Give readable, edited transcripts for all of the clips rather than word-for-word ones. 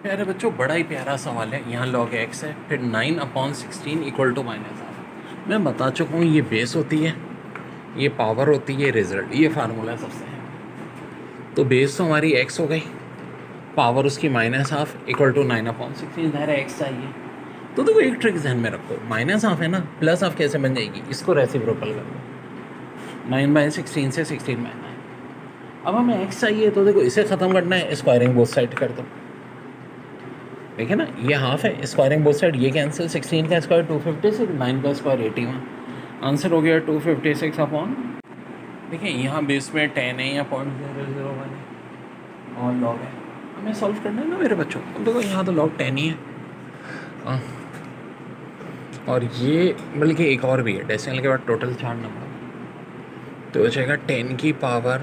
प्यारे बच्चों, बड़ा ही प्यारा सवाल है। यहाँ log x है, फिर 9/16 इक्वल टू -1। मैं बता चुका हूँ ये बेस होती है, ये पावर होती है, रिजल्ट, ये फार्मूला सबसे है। तो बेस तो हमारी x हो गई, पावर उसकी -1/2 इक्वल टू 9/16। ज़ाहिर है x चाहिए। तो देखो एक ट्रिक ध्यान में रखो, -1/2 है ना, +1/2 कैसे बन जाएगी, इसको रेसिप्रोकल कर दो, 9/16 से 16 -9। अब हमें x चाहिए, तो देखो इसे ख़त्म करना है, स्क्वायरिंग बोथ साइड कर दो। देखिए ना, ये हाफ है, स्क्वायरिंग बोथ साइड, ये कैंसिल, 16 का स्क्वायर 256, 9 का स्क्वायर 81। आंसर हो गया 256 अपॉन, देखिए यहाँ बेस में 10 है या 0.001 है और लॉग है, हमें सॉल्व करना है ना मेरे बच्चों। अब देखो यहाँ तो लॉग 10 ही है। हाँ, और ये बल्कि एक और भी है, डेसिमल के बाद टोटल 4 नंबर, तो हो जाएगा 10 की पावर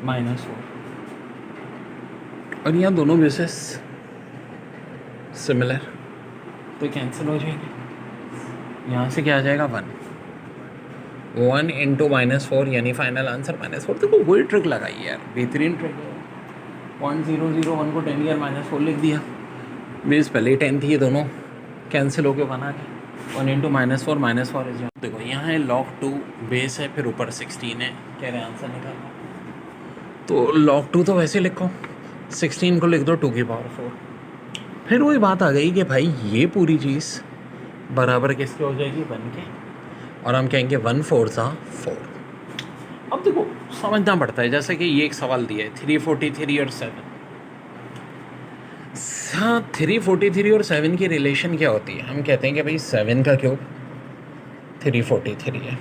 -4। और यहाँ दोनों बेसिस सिमिलर, तो कैंसिल हो जाएगी। यहाँ से क्या आ जाएगा 1 इंटू -4, यानी फाइनल आंसर -4। देखो वही ट्रिक लगाई यार, बेहतरीन ट्रिक है। 0.001 को 10 -4 लिख दिया, बेस पहले ही 10 थी, ये दोनों कैंसिल होके 1 आ गया। 1 इंटू -4 -4 इज, देखो यहाँ है log 2 बेस है, फिर ऊपर 16 है, कह रहे आंसर निकालना। तो log 2 तो वैसे लिखो, 16 को लिख दो 2 की पावर 4। फिर वही बात आ गई कि भाई ये पूरी चीज़ बराबर किसके हो जाएगी, 1 के, और हम कहेंगे 1 4 सा 4। अब देखो समझना पड़ता है, जैसे कि ये एक सवाल दिया है 343 और 7। हाँ, 343 और 7 की रिलेशन क्या होती है, हम कहते हैं कि भाई 7 का क्यूब 343 है।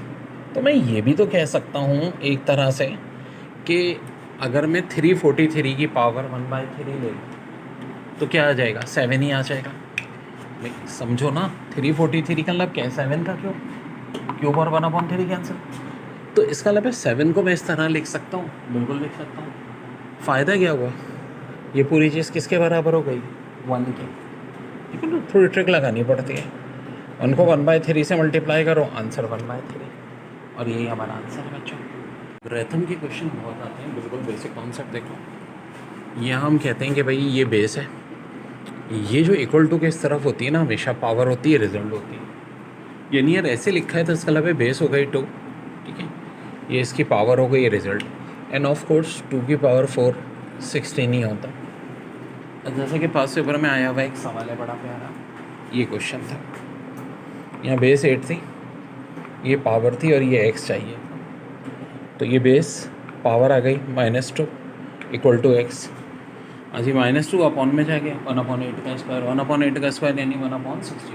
तो मैं ये भी तो कह सकता हूँ एक तरह से कि अगर मैं 343 की पावर 1/3 ले लूँ तो क्या आ जाएगा, 7 ही आ जाएगा। लेकिन समझो ना, 343 का मतलब क्या है, 7 का क्यूब और 1/3 कैंसिल। तो इसका मतलब है 7 को मैं इस तरह लिख सकता हूँ, बिल्कुल लिख सकता हूँ। फ़ायदा क्या हुआ, ये पूरी चीज़ किसके बराबर हो गई, 1 के। ठीक है ना, थोड़ी ट्रिक लगानी पड़ती है। 1 को 1/3 से मल्टीप्लाई करो, आंसर 1/3, और यही हमारा आंसर है बच्चों। ग्रेथम के क्वेश्चन बहुत आते हैं, बिल्कुल बेसिक कॉन्सेप्ट देखो। यहाँ हम कहते हैं कि भाई ये बेस है, ये जो इक्वल टू के इस तरफ होती है ना, हमेशा पावर होती है, रिजल्ट होती है। यानी यार ऐसे लिखा है तो इसका मतलब है बेस हो गई 2, ठीक है, ये इसकी पावर हो गई, ये रिजल्ट, एंड ऑफ कोर्स 2 की पावर 4 16 ही होता। जैसे कि पास पेपर में आया हुआ एक सवाल है बड़ा प्यारा, ये क्वेश्चन था, यहाँ बेस 8 थी, ये पावर थी, और ये x चाहिए। तो ये बेस पावर आ गई -2 इक्वल टू x। हाँ जी, -2 अपॉन में जाएगा 1/8 का स्क्वायर, 1/8 का स्क्वायर यानी 1/64,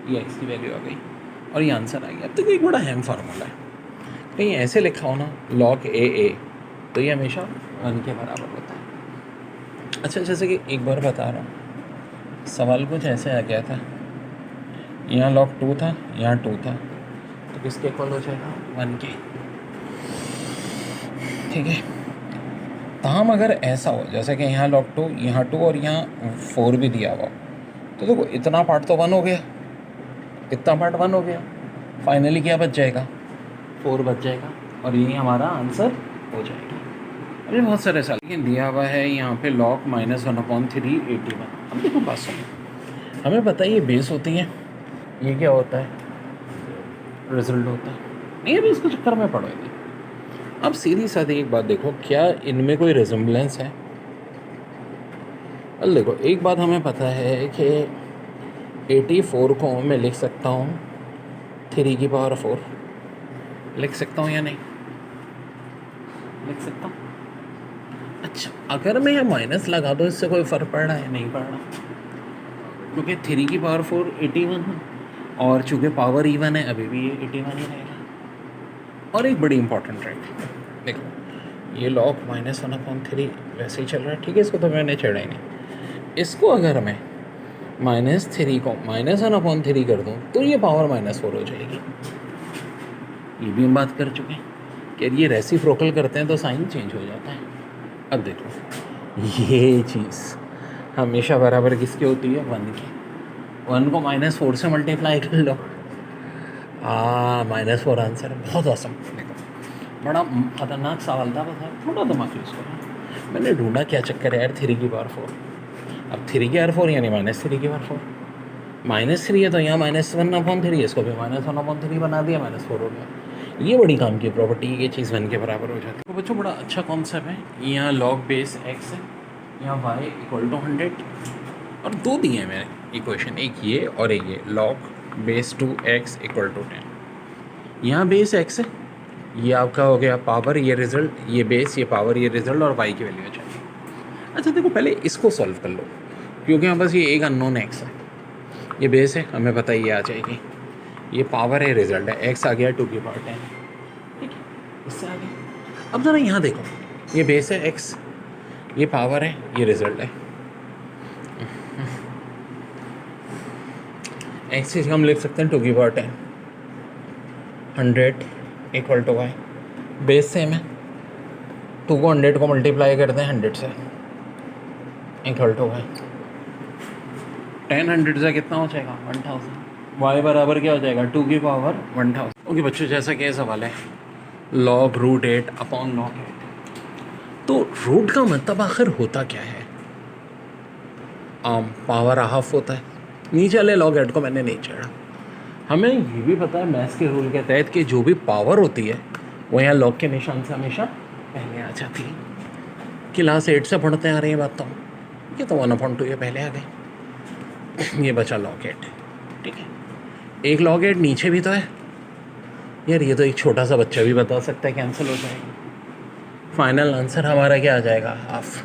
ये x की वैल्यू आ गई, और ये आंसर आ गया। अब देखो एक बड़ा अहम फार्मूला है, कहीं ऐसे लिखा हो ना log a, तो ये हमेशा 1 के बराबर होता है। अच्छा, जैसे कि एक बार बता रहा हूँ, सवाल कुछ ऐसे आ गया था, यहाँ log 2 था, यहाँ 2 था, तो किसके इक्वल हो जाएगा, 1 के। ठीक है, ताम अगर ऐसा हो जैसे कि यहाँ log 2, यहाँ 2 और यहाँ 4 भी दिया हुआ, तो देखो इतना पार्ट तो 1 हो गया, इतना पार्ट 1 हो गया, फाइनली क्या बच जाएगा, 4 बच जाएगा, और यही हमारा आंसर हो जाएगा। अरे बहुत सारे साल, लेकिन दिया हुआ है यहाँ पे log -1/3 81। अब देखो बात सुनो, हमें पता है ये बेस होती है, ये क्या होता है, रिजल्ट होता है। नहीं अभी इसको चक्कर में पड़ोगे। अब सीधी साधी एक बात देखो, क्या इनमें कोई रिजम्बलेंस है। अब देखो एक बात हमें पता है कि 84 को मैं लिख सकता हूँ 3 की पावर 4, लिख सकता हूँ या नहीं, लिख सकता हूँ। अच्छा, अगर मैं यहाँ माइनस लगा दूँ इससे कोई फ़र्क पड़ रहा है, नहीं पड़ रहा, क्योंकि 3 की पावर 4 81 है, और चूँकि पावर इवन है अभी भी ये 81 ही रहेगा। और एक बड़ी इंपॉर्टेंट ट्रिक देखो, ये log -1/3 वैसे ही चल रहा है, ठीक है, इसको तो मैंने छेड़ा ही नहीं। इसको अगर मैं -3 को -1/3 कर दूँ तो ये पावर -4 हो जाएगी। ये भी हम बात कर चुके हैं कि ये रेसिप्रोकल करते हैं तो साइन चेंज हो जाता है। अब देखो ये चीज़ हमेशा बराबर किसकी होती है, 1 की। 1 को -4 से मल्टीप्लाई कर लो, -4 आंसर है। बहुत औसम, देखो बड़ा खतरनाक सवाल था, बस थोड़ा दिमाग यूज़ करो। मैंने ढूंढा क्या चक्कर है यार 3 की पावर 4। अब 3 की R4 यानी -3 की R4, -3 है तो यहाँ -1/3, इसको भी -1/3 बना दिया, -4 हो गया। ये बड़ी काम की प्रॉपर्टी है, ये चीज़ 1 के बराबर हो जाती है। तो बच्चों बड़ा अच्छा कॉन्सेप्ट है। यहाँ log बेस x है, यहाँ y = 100, और दो दिए हैं मेरे इक्वेशन, एक ये और एक ये, log बेस 2x = 10। यहाँ बेस x है, ये आपका हो गया पावर, ये रिजल्ट, ये बेस, ये पावर, ये रिजल्ट, और y की वैल्यू चाहिए। अच्छा देखो, पहले इसको सॉल्व कर लो, क्योंकि यहाँ बस ये एक अननोन x है, ये बेस है, हमें पता है ये आ जाएगी, ये पावर है, रिजल्ट है, x आ गया 2 की पावर 10, ठीक है, इससे आ गया। अब ज़रा यहाँ देखो, ये बेस है x, ये पावर है, ये रिजल्ट है, x से हम लिख सकते हैं 2 की पावर 10, 100 = y, बेस सेम है, 2 को 100 को मल्टीप्लाई करते हैं 100 से, = y, 10 100 से कितना हो जाएगा 1000, y बराबर क्या हो जाएगा 2 की पावर 1000। ओके बच्चों, जैसा कि सवाल है log √8/log8, तो रूट का मतलब आखिर होता क्या है? पावर हाफ होता है। नीचे वाले log8 को मैंने नहीं छेड़ा। हमें ये भी पता है मैथ्स के रूल के तहत कि जो भी पावर होती है वो यहाँ log के निशान से हमेशा पहले आ जाती है। क्लास 8 से पढ़ते आ रही है बात, तो ये तो 1/2 ये पहले आ गई, ये बचा log8, ठीक है। एक log8 नीचे भी तो है यार, ये तो एक छोटा सा बच्चा भी बता सकता है, कैंसिल हो जाएगा। फाइनल आंसर हमारा क्या आ जाएगा, हाफ।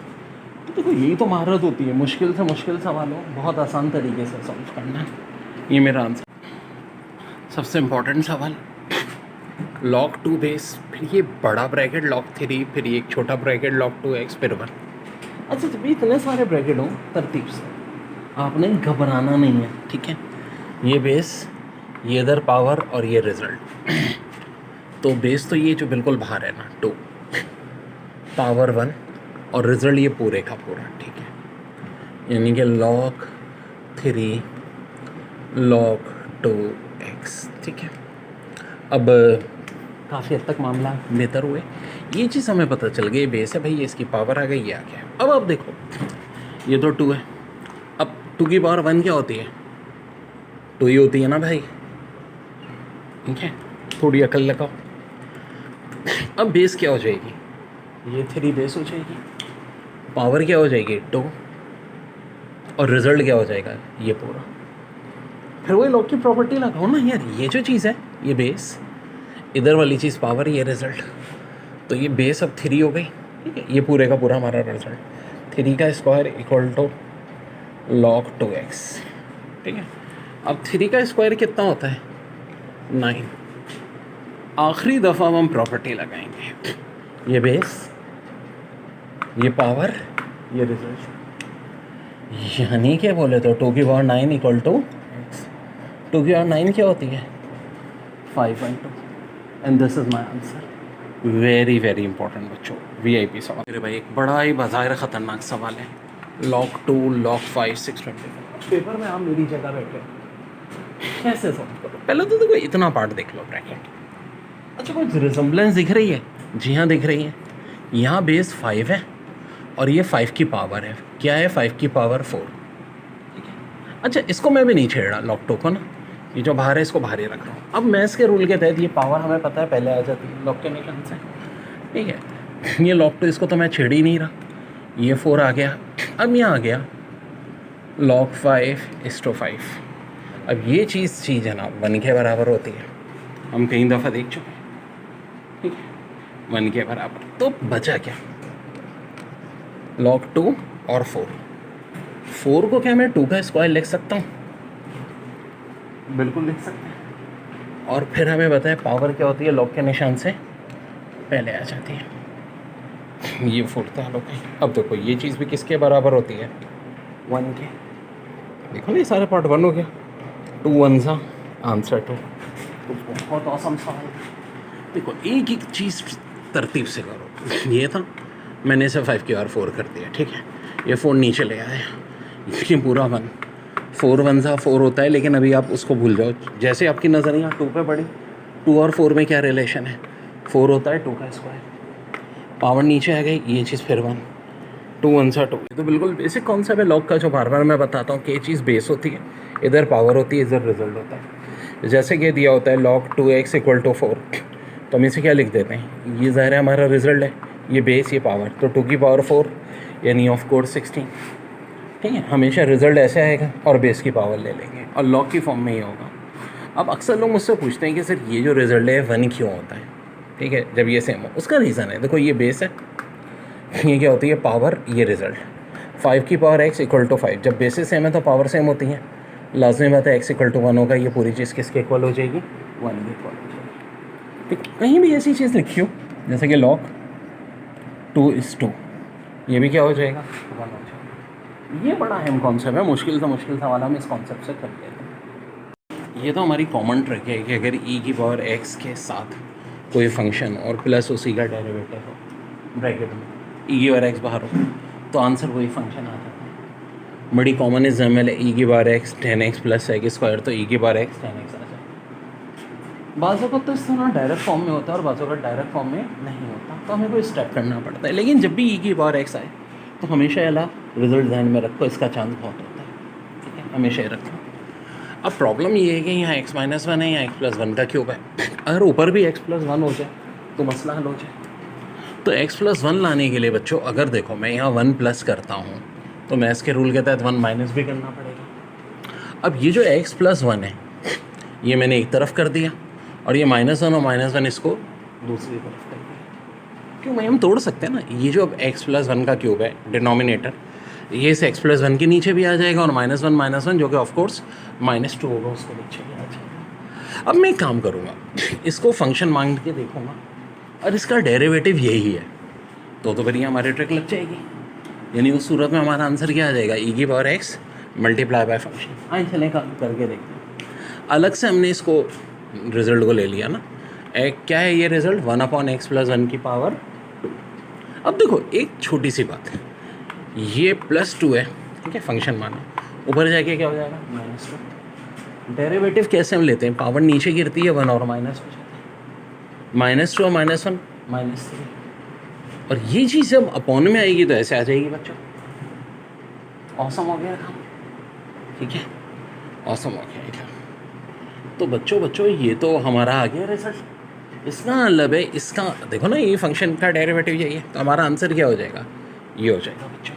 तो देखो यही तो महारत होती है, मुश्किल से मुश्किल सवाल हो बहुत आसान तरीके से सॉल्व करना। ये मेरा आंसर। सबसे इम्पोर्टेंट सवाल, log 2 बेस, फिर ये बड़ा ब्रैकेट log 3, फिर ये एक छोटा ब्रैकेट log 2x, फिर 1। अच्छा जब इतने सारे ब्रैकेट हों तरतीब से, आपने घबराना नहीं है, ठीक है। ये बेस, ये इधर पावर, और ये रिजल्ट। तो बेस तो ये जो बिल्कुल बाहर है ना 2, पावर 1, और रिजल्ट ये पूरे का पूरा, ठीक है। यानी कि log 3 log 2x, ठीक है। अब काफ़ी हद तक मामला बेहतर हुए, ये चीज़ हमें पता चल गई, बेस है भाई, ये इसकी पावर आ गई, ये आ गया। अब आप देखो, ये तो 2 है, अब 2 की पावर 1 क्या होती है, 2 ही होती है ना भाई, ठीक है। थोड़ी अकल लगाओ। अब बेस क्या हो जाएगी, ये 3 बेस हो जाएगी, पावर क्या हो जाएगी 2, और रिजल्ट क्या हो जाएगा ये पूरा। फिर वही लॉग की प्रॉपर्टी लगाओ ना यार, ये जो चीज़ है ये बेस, इधर वाली चीज़ पावर, ये रिजल्ट, तो ये बेस अब 3 हो गई, ठीक है। ये पूरे का पूरा हमारा रिजल्ट 3 का स्क्वायर = log 2x, ठीक है। अब 3 का स्क्वायर कितना होता है 9। आखिरी दफ़ा हम प्रॉपर्टी लगाएंगे, ये बेस, ये पावर, ये रिजल्ट, यानी क्या बोले तो 2 की पावर 9 = x। 2 की पावर 9 क्या होती है 5/2, and this is my answer. Very very important बच्चों, VIP सवाल। मेरे भाई एक बड़ा ही बाज़ाहिर ख़तरनाक सवाल है, log 2 log 5 625। पेपर में आप मेरी जगह बैठे कैसे सॉल्व करो? पहले तो देखो इतना पार्ट देख लो ब्रैकेट। अच्छा कोई रिजम्बलेंस दिख रही है? जी हाँ दिख रही है। यहाँ बेस 5 है और ये 5 की पावर है, क्या है 5 की पावर 4, ठीक है। अच्छा इसको मैं भी नहीं छेड़ रहा log 2 को ना, ये जो बाहर है इसको बाहर ही रख रहा हूँ। अब मैथ्स के रूल के तहत ये पावर हमें पता है पहले आ जाती है log के निशान से, ठीक है। ये log 2 इसको तो मैं छेड़ ही नहीं रहा, ये 4 आ गया। अब यहाँ आ गया log 5:5। अब ये चीज़ है ना 1 के बराबर होती है, हम कई दफ़ा देख चुके हैं, ठीक है। 1 के बराबर, तो बचा क्या log 2 और 4 को क्या मैं 2 का स्क्वायर लिख सकता हूँ? बिल्कुल लिख सकते हैं। और फिर हमें बताएं पावर क्या होती है, log के निशान से पहले आ जाती है। ये 4 था log। अब देखो ये चीज़ भी किसके बराबर होती है 1 के। देखो ना ये सारे पार्ट 1 हो गया, 2 1 सा आंसर 2। तो बहुत औसम सवाल। देखो एक एक चीज़ तरतीब से करो। ये था, मैंने इसे 5 की और 4 कर दिया, ठीक है। ये 4 नीचे ले आया, ये पूरा 1, 4 1 सा 4 होता है, लेकिन अभी आप उसको भूल जाओ। जैसे आपकी नज़र यहाँ 2 पे पड़ी, 2 और 4 में क्या रिलेशन है, 4 होता है 2 का स्क्वायर, पावर नीचे आ गई, ये चीज़ फिर 1, 2 1 सा 2। तो बिल्कुल बेसिक कॉन्सेप्ट है लॉग का, जो बार बार मैं बताता हूँ कि ये चीज़ बेस होती है, इधर पावर होती है, इधर रिजल्ट होता है। जैसे कि दिया होता है log 2x = 4, तो हम इसे क्या लिख देते हैं, ये ज़ाहिर है हमारा रिजल्ट है, ये बेस, ये पावर, तो 2 की पावर 4 यानी ऑफ कोर्स 16। ठीक है, हमेशा रिजल्ट ऐसे आएगा और बेस की पावर ले लेंगे और लॉग की फॉर्म में ही होगा। अब अक्सर लोग मुझसे पूछते हैं कि सर ये जो रिजल्ट है 1 क्यों होता है। ठीक है, जब ये सेम हो, उसका रीज़न है, देखो ये बेस है, ये क्या होती है पावर, ये रिजल्ट 5 की पावर x = 5। जब बेसिस सेम है तो पावर सेम होती है, लाजमी बात है x = 1 होगा, ये पूरी चीज़ किसके इक्वल हो जाएगी, 1 के इक्वल हो जाएगी। ठीक, कहीं भी ऐसी चीज़ लिखी हो जैसे कि log 2:2, ये भी क्या हो जाएगा, 1 हो जाएगा। ये बड़ा अहम कॉन्सेप्ट है, मुश्किल सा वाला हम इस कॉन्सेप्ट से कर लेते हैं। ये तो हमारी कॉमन ट्रिक है कि अगर e की पावर x के साथ कोई फंक्शन और प्लस उसी का डेरिवेटिव हो, ब्रैकेट में e की पावर x बाहर हो, तो आंसर वही फंक्शन आ जाता है। बड़ी कॉमन एग्जाम्पल है e की पावर x 10x + x², तो e की पावर x 10x आ जाए। बाज़ों का तो इस तरह डायरेक्ट फॉर्म में होता है और बाज़ों का डायरेक्ट फॉर्म में नहीं होता, तो हमें कोई स्टेप करना पड़ता है। लेकिन जब भी e की पावर x आए तो हमेशा अला रिजल्ट ध्यान में रखो, इसका चांस बहुत होता है। ठीक है, हमेशा ही रखो। अब प्रॉब्लम ये है कि यहाँ x - 1 है, यहाँ x + 1 का क्यूब है। अगर ऊपर भी x + 1 हो जाए तो मसला हल हो जाए। तो x + 1 लाने के लिए बच्चों, अगर देखो मैं यहाँ 1 प्लस करता हूँ तो मैथ्स के रूल के तहत 1 माइनस भी करना पड़ेगा। अब ये जो x + 1 है, ये मैंने एक तरफ कर दिया और ये -1 और -1 इसको दूसरी तरफ कर दिया। क्यों भाई, हम तोड़ सकते हैं ना। ये जो अब x + 1 का क्यूब है डिनोमिनेटर, ये इस x + 1 के नीचे भी आ जाएगा और -1 जो कि ऑफ कोर्स -2 होगा, उसके नीचे भी आ जाएगा। अब मैं एक काम करूँगा, इसको फंक्शन मांग के देखूँगा और इसका डेरिवेटिव यही है, तो बढ़िया हमारी ट्रिक लग जाएगी। यानी उस सूरत में हमारा आंसर क्या आ जाएगा, e की पावर x × फंक्शन। आए चलें करके देखते हैं। अलग से हमने इसको रिजल्ट को ले लिया ना, क्या है ये रिजल्ट, 1/x + 1 की पावर 2। अब देखो एक छोटी सी बात है, ये +2 है, ठीक है, फंक्शन माना, ऊपर जाके क्या हो जाएगा, -2। डेरिवेटिव कैसे हम लेते हैं, पावर नीचे गिरती है, 1 और माइनस हो जाता है, -2 और -1 -3। और ये चीज़ जब अपॉन में आएगी तो ऐसे आ जाएगी बच्चों। ऑसम हो गया काम, ठीक है, ऑसम हो गया काम। तो बच्चों ये तो हमारा आ गया रिजल्ट। इसका मतलब है, इसका देखो ना, ये फंक्शन का डेरिवेटिव यही है, तो हमारा आंसर क्या हो जाएगा, ये हो जाएगा बच्चों।